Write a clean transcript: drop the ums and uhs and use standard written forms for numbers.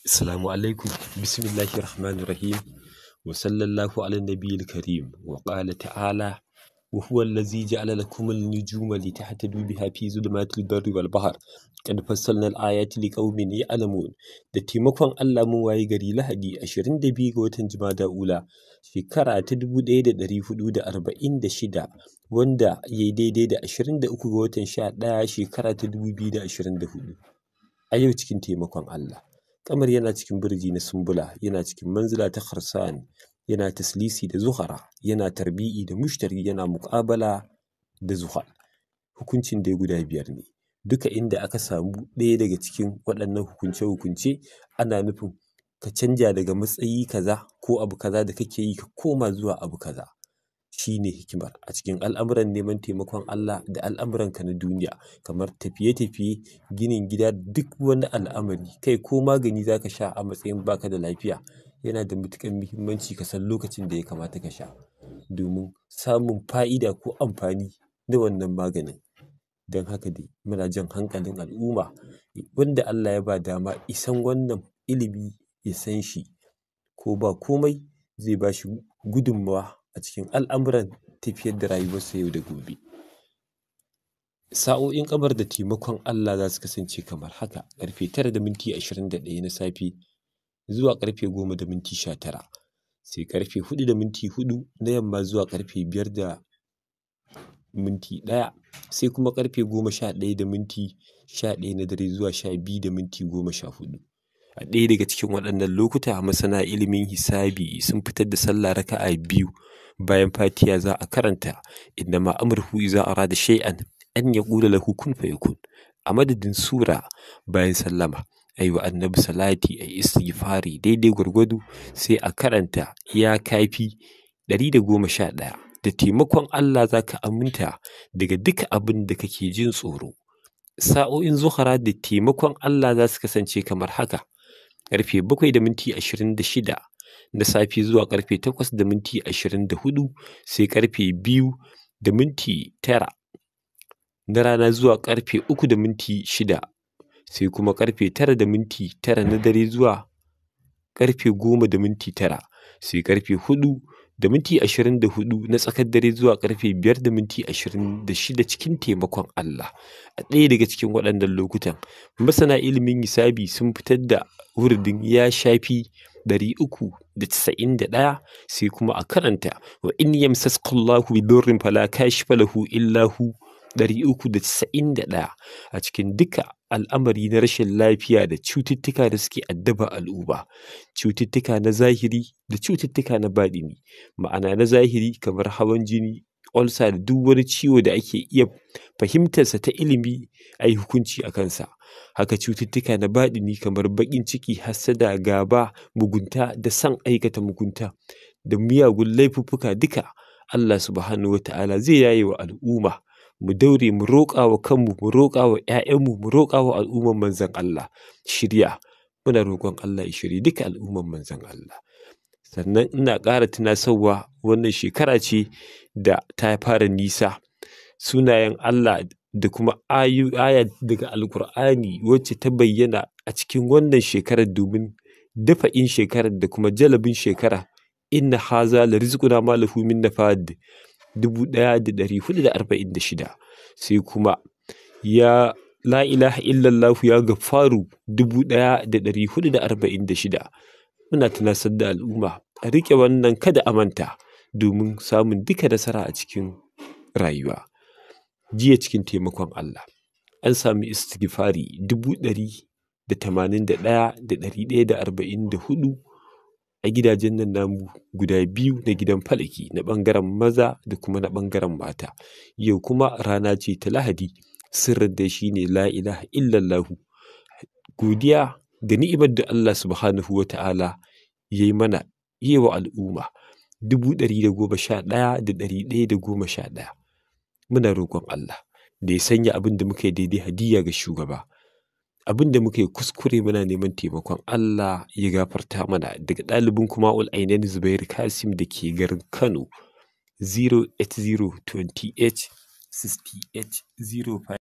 Assalamu alaikum, bismillahir rahmanir rahim, wa sallallahu ala nabiyil karim, wa qala ta'ala, wa huwa allazi ja'ala lakum an-nujuma litahtadu biha fi zulumatil barri wal bahr, qad fassalna al-ayati liqaumin ya'lamun. Da taimakon Allah mun waye gari Lahadi 22 ga watan Jumada Ula, shekara ta 1446, wanda yayi daidai da 23 ga watan 11 shekara ta 2024. A yau cikin taimakon Allah, Kamar yana cikin birji na Sumbula, yana cikin manzila ta Kharsan, yana taslisi da Zuhara, yana tarbi'i da Mushtari, yana muƙabala da Zuhal. Hukuncin dai guda biyar ne. Duka inda aka samu ɗaya daga cikin waɗannan hukunce-hukunce, ana nufin ka canja daga matsayi kaza ko abu kaza da kake yi ka koma zuwa abu kaza. Shi ne hikimar a cikin al'amuran neman taimakon Allah da al'amuranka na duniya, kamar tafiye-tafiye, ginin gida, duk wani al'amari, kai ko magani za ka sha a matsayin baka da lafiya, yana da matuƙar muhimmanci ka san lokacin da ya kamata ka sha, domin samun fa'ida ko amfani na wannan maganin. Don haka dai muna jan hankalin al'umma, wanda Allah ya ba dama isan wannan ilimi ya san shi, ko ba komai zai ba shi gudunmawa a cikin al'amuran tafiyar da rayuwarsa yau da gobe. Sa'o'in ƙamar da taimakon Allah za su kasance kamar haka: ƙarfe 9:21 na safe zuwa ƙarfe 10:19, sai ƙarfe 4:04 na yamma zuwa ƙarfe 5:01, sai kuma ƙarfe 11:11 na dare zuwa 12:14. A ɗaya daga cikin waɗannan lokuta, masana ilimin hisabi sun fitar da sallah raka'a 2 bayan Fatiha. Za a karanta innama amruhu iza arada shay'an an yaqula lahu kun fayakun. A madadin sura bayan sallama, ayi wa annabi salati, ayi istighfari daidai gwargwado, sai a karanta ya kafi 111. Da taimakon Allah za ka aminta daga duka abin da kake jin tsoro. Sa'o'in zuhara da taimakon Allah za su kasance kamar haka: ƙarfe 7:26 na safe zuwa ƙarfe 8:24, sai ƙarfe 2:09 na rana zuwa ƙarfe 3:06, sai kuma ƙarfe 9:09 na dare zuwa ƙarfe 10:09, sai ƙarfe 4:24 na tsakar dare zuwa ƙarfe 5:26 cikin taimakon Allah. A ɗaya daga cikin waɗannan lokutan, masana ilimin hisabi sun fitar da wurdin ya shafi 391, sai kuma a karanta wa in yamsaskallahu bidurrin fala kashifa lahu illa hu 391 a cikin duka al'amari na rashin lafiya da cututtuka da suke addaba al'umma, cututtuka na zahiri da cututtuka na baɗini. Ma'ana na zahiri kamar hawan jini, ulcer da duk wani ciwo da ake iya fahimtarsa ta ilimi a yi hukunci a kansa. Haka cututtuka na baɗini kamar baƙin ciki, hassada, gaba, mugunta da san aikata mugunta da miyagun laifuffuka, duka Allah subhanahu wa ta'ala zai yaye wa al'umma. Mu daure mu roƙa wa kanmu, mu roƙa wa ‘ya'yanmu, mu roƙa wa al'umman manzon Allah shiriya. Muna roƙon Allah ya shirye duka al'umman manzon Allah. Sannan ina ƙara tunasarwa, wannan shekara ce da ta fara nisa. Sunayen Allah da kuma aya daga Alƙur'ani wacce ta bayyana a cikin wannan shekarar domin dafa'in shekarar da kuma jalabin shekara: inna haza la rizquna ma lahu min nafad 1446, sai kuma ya la ilaha illallah ya gaffaru 1446. Muna tunasar da al'umma a riƙe wannan, kada a manta, domin samun duka nasara a cikin rayuwa. Jiya cikin taimakon Allah an sami istighfari 181,144 a gidajen nan namu guda biyu, na gidan Falaki na ɓangaren maza da kuma na ɓangaren mata. Yau kuma rana ce ta Lahadi, sirrin da shi ne la ilaha illallahu. Godiya da ni'imar da Allah subhanahu wa ta'ala ya yi mana, yi wa al'umma 111,111. Muna roƙon Allah da ya sanya abin da muka yi daidai hadiya ga shugaba, abin da muka yi kuskure muna neman taimakon Allah ya gafarta mana. Daga ɗalibin kuma Ul'ainain Zubair Kasim da ke garin Kano, 08028 68 05